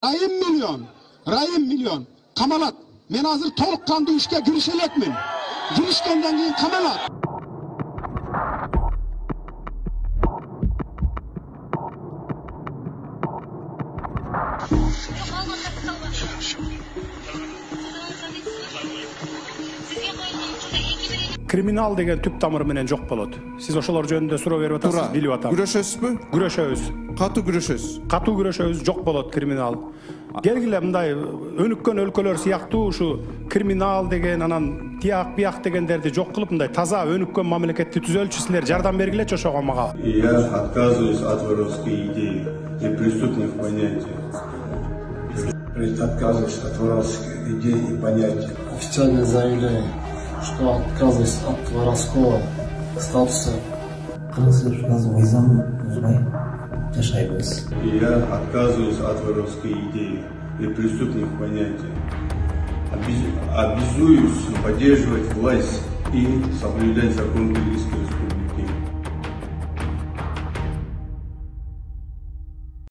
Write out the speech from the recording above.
Rayim milyon. Kamalat. Men hazır толыққанды işke girişeletmin. Girişkenden keyin kamalat. Kriminal деген түп тамыры менен жок болот. Сиз ошолор жөнүндө суроо берип атасыз, билип атам. Күрөшөсүзбү? Күрөшөбүз. Катуу күрөшөсүз. Катуу күрөшөбүз, жок болот криминал. Келгиле мындай өнүккөн өлкөлөр сыяктуу ушу криминал деген анан тияк бияк дегендерди жок кылып мындай таза өнүккөн мамлекетти түзөлчү силер жардам бергилечи ошого мага. Я отказываюсь от воровской идеи и преступных понятий. Отказываюсь от воровской идеи и понятий. Официально заявляю, что отказываюсь от воровского статуса. Я отказываюсь от воровской идеи и преступных понятий. Обязуюсь поддерживать власть и соблюдать закон Кыргызской Республики.